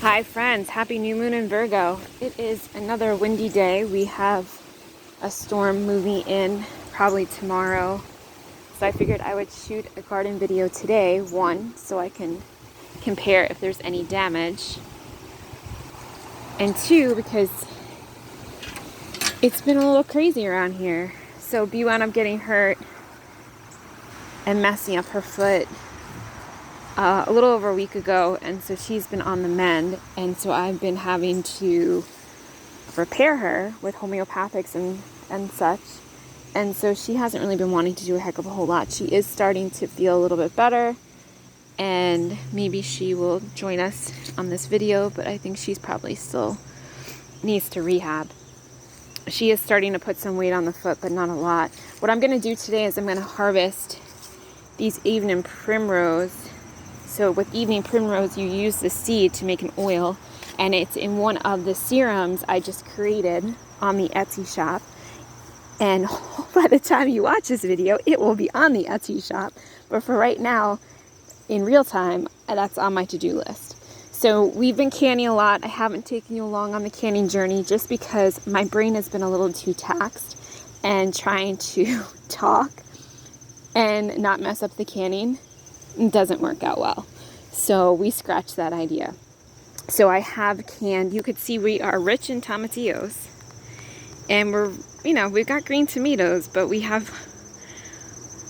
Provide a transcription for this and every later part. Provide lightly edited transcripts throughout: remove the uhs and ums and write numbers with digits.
Hi friends, happy new moon in Virgo. It is another windy day. We have a storm moving in probably tomorrow. So I figured I would shoot a garden video today, one, so I can compare if there's any damage. And two, because it's been a little crazy around here. So Bee wound up getting hurt and messing up her foot a little over a week ago, and so she's been on the mend, and so I've been having to repair her with homeopathics and such, and so she hasn't really been wanting to do a heck of a whole lot. She is starting to feel a little bit better, and maybe she will join us on this video, but I think she's probably still needs to rehab. She is starting to put some weight on the foot, but not a lot. What I'm going to do today is I'm going to harvest these evening primrose. So with evening primrose, you use the seed to make an oil, and it's in one of the serums I just created on the Etsy shop. And by the time you watch this video, it will be on the Etsy shop. But for right now, in real time, that's on my to-do list. So we've been canning a lot. I haven't taken you along on the canning journey just because my brain has been a little too taxed, and trying to talk and not mess up the canning doesn't work out well. So we scratched that idea. So I have canned, you could see we are rich in tomatillos, and we've got green tomatoes, but we have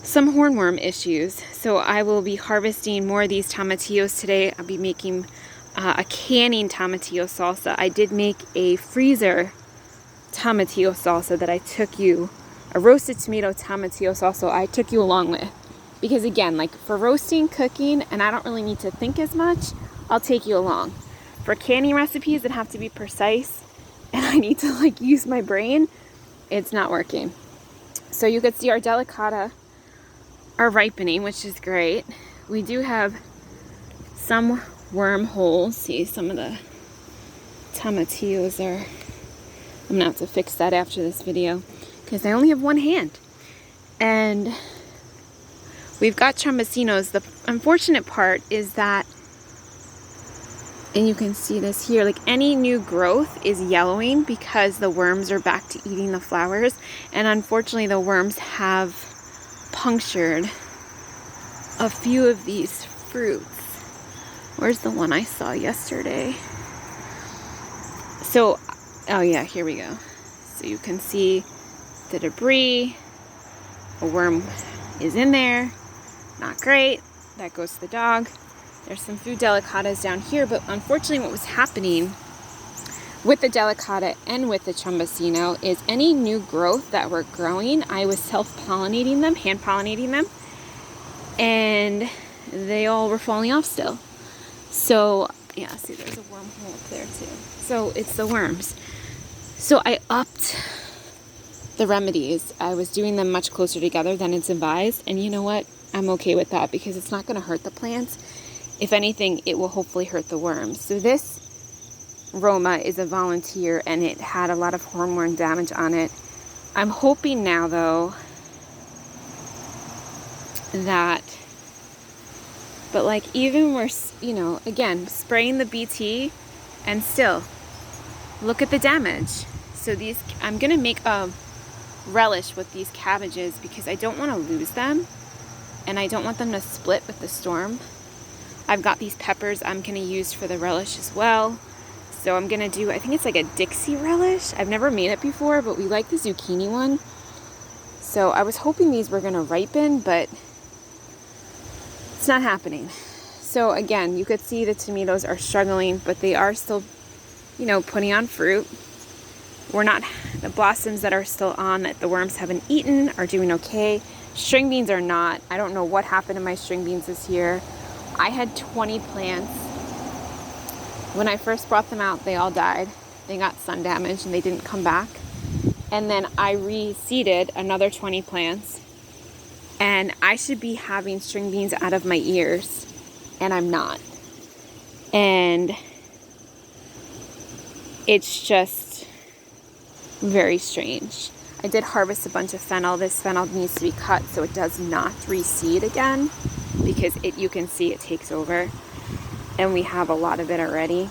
some hornworm issues. So I will be harvesting more of these tomatillos today. I'll be making a canning tomatillo salsa. I did make a freezer tomatillo salsa that I took you, a roasted tomato tomatillo salsa I took you along with. Because again, like for roasting, cooking, and I don't really need to think as much, I'll take you along. For canning recipes that have to be precise, and I need to like use my brain, it's not working. So you could see our delicata are ripening, which is great. We do have some wormholes. See, some of the tomatillos are, I'm gonna have to fix that after this video because I only have one hand. And we've got chamboncinos. The unfortunate part is that, and you can see this here, like any new growth is yellowing because the worms are back to eating the flowers. And unfortunately the worms have punctured a few of these fruits. Where's the one I saw yesterday? So, oh yeah, here we go. So you can see the debris. A worm is in there. Not great. That goes to the dog. There's some food delicatas down here, but unfortunately what was happening with the delicata and with the chamboncino is any new growth that were growing, I was self-pollinating them, hand-pollinating them, and they all were falling off still. So, yeah, see there's a wormhole up there too. So it's the worms. So I upped the remedies. I was doing them much closer together than it's advised, and you know what? I'm okay with that because it's not going to hurt the plants. If anything, it will hopefully hurt the worms. So this Roma is a volunteer, and it had a lot of hornworm damage on it. I'm hoping now, though, that, but like even we're, again, spraying the BT, and still, look at the damage. So these, I'm going to make a relish with these cabbages because I don't want to lose them, and I don't want them to split with the storm. I've got these peppers I'm going to use for the relish as well. So I'm going to do, I think it's like a Dixie relish. I've never made it before, but we like the zucchini one. So I was hoping these were going to ripen, but it's not happening. So again, you could see the tomatoes are struggling, but they are still, putting on fruit. The blossoms that are still on that the worms haven't eaten are doing okay. String beans are not. I don't know what happened to my string beans this year. I had 20 plants. When I first brought them out, they all died. They got sun damage and they didn't come back. And then I reseeded another 20 plants. And I should be having string beans out of my ears. And I'm not. And it's just very strange. I did harvest a bunch of fennel. This fennel needs to be cut so it does not reseed again, because you can see it takes over, and we have a lot of it already.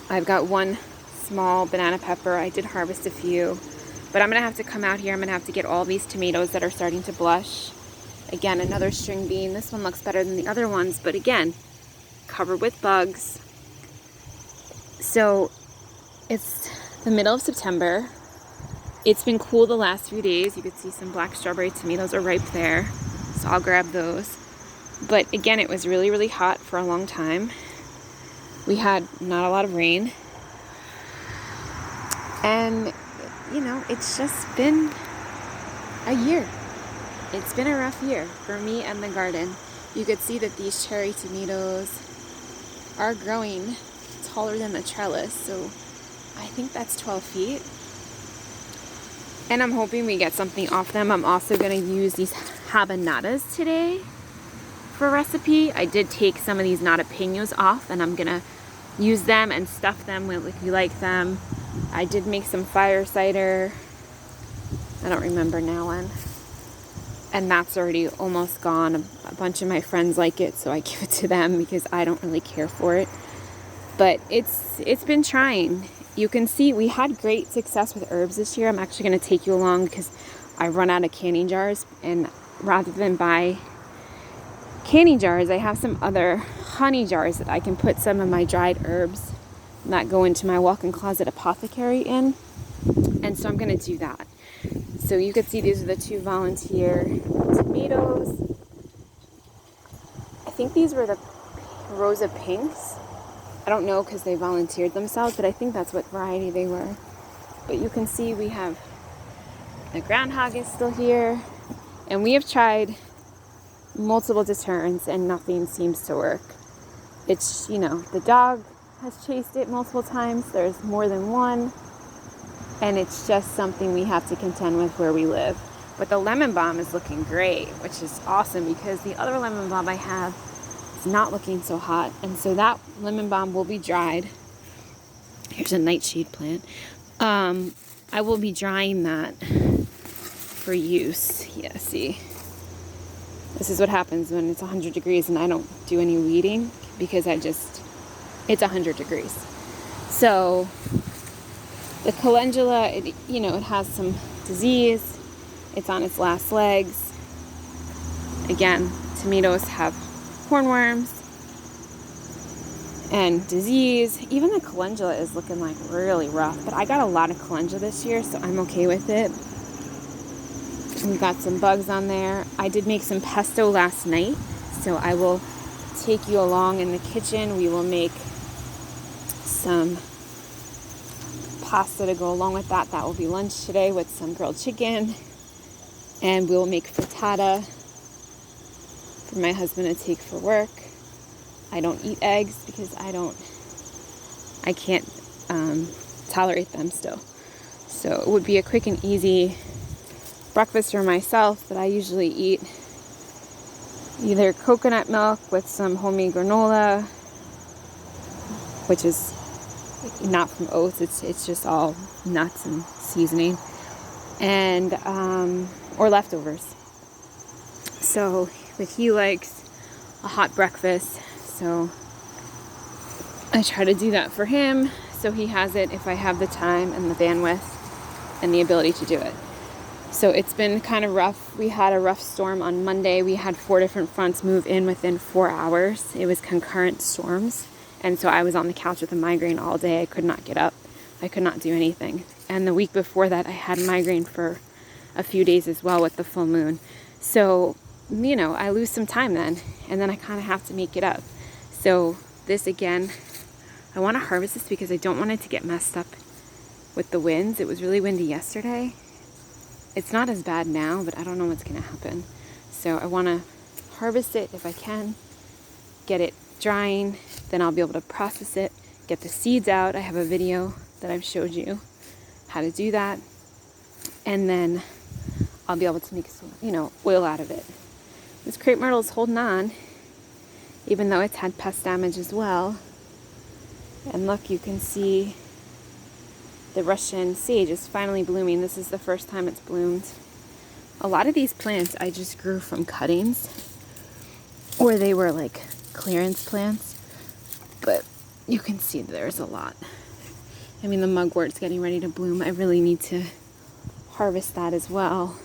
I've got one small banana pepper. I did harvest a few, but I'm gonna have to come out here. I'm gonna have to get all these tomatoes that are starting to blush. Again, another string bean. This one looks better than the other ones, but again, covered with bugs. So it's the middle of September. It's been cool the last few days. You could see some black strawberry tomatoes are ripe there, so I'll grab those. But again, it was really, really hot for a long time. We had not a lot of rain. And, you know, it's just been a year. It's been a rough year for me and the garden. You could see that these cherry tomatoes are growing taller than the trellis, so I think that's 12 feet. And I'm hoping we get something off them. I'm also gonna use these habanadas today for a recipe. I did take some of these jalapenos off, and I'm gonna use them and stuff them with, if you like them. I did make some fire cider. I don't remember now when. And that's already almost gone. A bunch of my friends like it, so I give it to them because I don't really care for it. But it's been trying. You can see we had great success with herbs this year. I'm actually going to take you along because I run out of canning jars, and rather than buy canning jars, I have some other honey jars that I can put some of my dried herbs that go into my walk-in closet apothecary in. And so I'm going to do that. So you can see these are the two volunteer tomatoes. I think these were the Rosa Pinks. I don't know because they volunteered themselves, but I think that's what variety they were. But you can see we have the groundhog is still here, and we have tried multiple deterrents and nothing seems to work. It's, you know, the dog has chased it multiple times. There's more than one, and it's just something we have to contend with where we live. But the lemon balm is looking great, which is awesome because the other lemon balm I have not looking so hot, and so that lemon balm will be dried. Here's a nightshade plant. I will be drying that for use. Yeah, see, this is what happens when it's 100 degrees and I don't do any weeding because it's 100 degrees. So the calendula, it has some disease. It's on its last legs. Again, tomatoes have hornworms and disease. Even the calendula is looking like really rough, but I got a lot of calendula this year, so I'm okay with it. We've got some bugs on there. I did make some pesto last night, so I will take you along in the kitchen. We will make some pasta to go along with that. That will be lunch today with some grilled chicken, and we'll make frittata for my husband to take for work. I don't eat eggs because I can't tolerate them still. So it would be a quick and easy breakfast for myself, but I usually eat either coconut milk with some homemade granola, which is not from oats, it's just all nuts and seasoning, and or leftovers. So, but he likes a hot breakfast, so I try to do that for him so he has it if I have the time and the bandwidth and the ability to do it. So it's been kind of rough. We had a rough storm on Monday. We had 4 different fronts move in within 4 hours. It was concurrent storms, and so I was on the couch with a migraine all day. I could not get up. I could not do anything. And the week before that, I had migraine for a few days as well with the full moon. So, I lose some time then, and then I kind of have to make it up. So this again, I want to harvest this because I don't want it to get messed up with the winds. It was really windy yesterday. It's not as bad now, but I don't know what's going to happen. So I want to harvest it if I can, get it drying, then I'll be able to process it, get the seeds out. I have a video that I've showed you how to do that, and then I'll be able to make some, oil out of it. This crepe myrtle is holding on, even though it's had pest damage as well. And look, you can see the Russian sage is finally blooming. This is the first time it's bloomed. A lot of these plants I just grew from cuttings, or they were like clearance plants. But you can see there's a lot. I mean, the mugwort's getting ready to bloom. I really need to harvest that as well.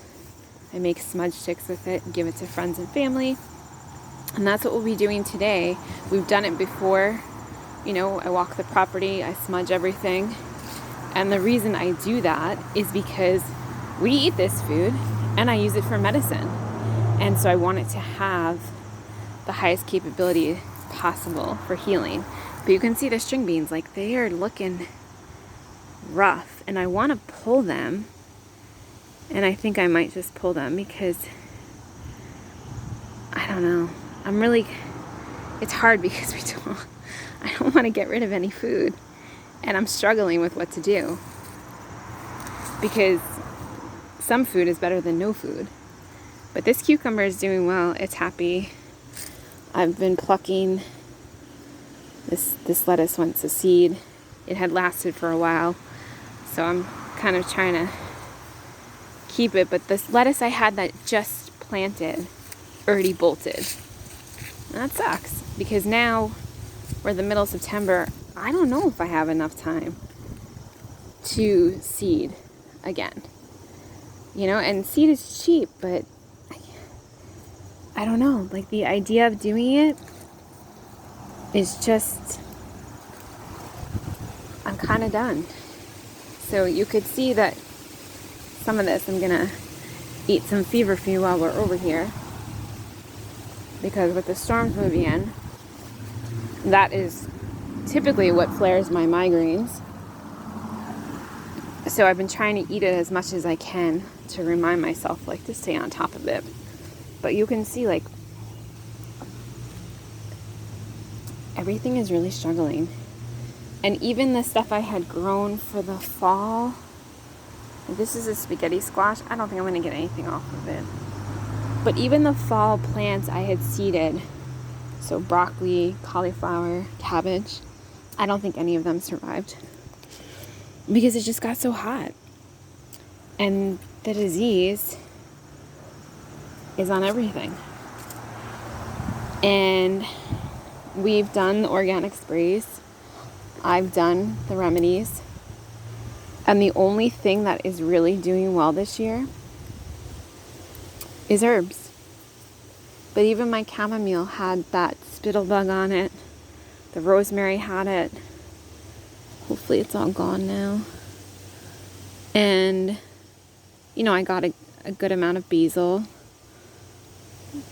I make smudge sticks with it and give it to friends and family. And that's what we'll be doing today. We've done it before. You know, I walk the property, I smudge everything. And the reason I do that is because we eat this food and I use it for medicine. And so I want it to have the highest capability possible for healing. But you can see the string beans, like they are looking rough. And I want to pull them. And I think I might just pull them because, I don't know. It's hard because I don't want to get rid of any food. And I'm struggling with what to do. Because some food is better than no food. But this cucumber is doing well. It's happy. I've been plucking. This lettuce went to seed. It had lasted for a while. So I'm kind of trying to keep it. But this lettuce I had that just planted already bolted. And that sucks. Because now we're the middle of September. I don't know if I have enough time to seed again. You know, and seed is cheap, but I don't know. Like, the idea of doing it is just, I'm kind of done. So you could see that some of this, I'm going to eat some feverfew while we're over here. Because with the storms moving in, that is typically what flares my migraines. So I've been trying to eat it as much as I can to remind myself, like, to stay on top of it. But you can see, like, everything is really struggling. And even the stuff I had grown for the fall, this is a spaghetti squash. I don't think I'm going to get anything off of it. But even the fall plants I had seeded, so broccoli, cauliflower, cabbage, I don't think any of them survived. Because it just got so hot. And the disease is on everything. And we've done the organic sprays. I've done the remedies. And the only thing that is really doing well this year is herbs. But even my chamomile had that spittle bug on it. The rosemary had it. Hopefully it's all gone now. And, you know, I got a good amount of basil.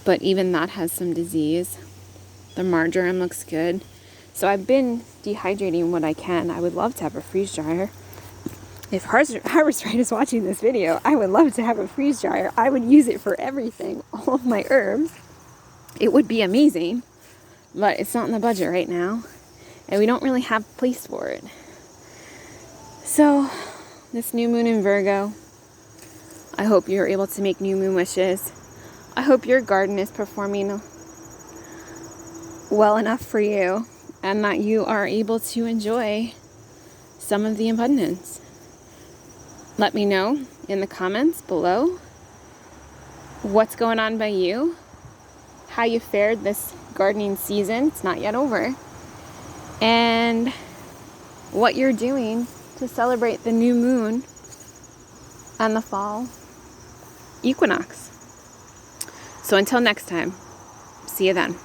But even that has some disease. The marjoram looks good. So I've been dehydrating what I can. I would love to have a freeze dryer. If Harvest Right is watching this video, I would love to have a freeze dryer. I would use it for everything. All of my herbs. It would be amazing. But it's not in the budget right now. And we don't really have a place for it. So, this new moon in Virgo, I hope you're able to make new moon wishes. I hope your garden is performing well enough for you and that you are able to enjoy some of the abundance. Let me know in the comments below what's going on by you, how you fared this gardening season. It's not yet over. And what you're doing to celebrate the new moon and the fall equinox. So until next time, see you then.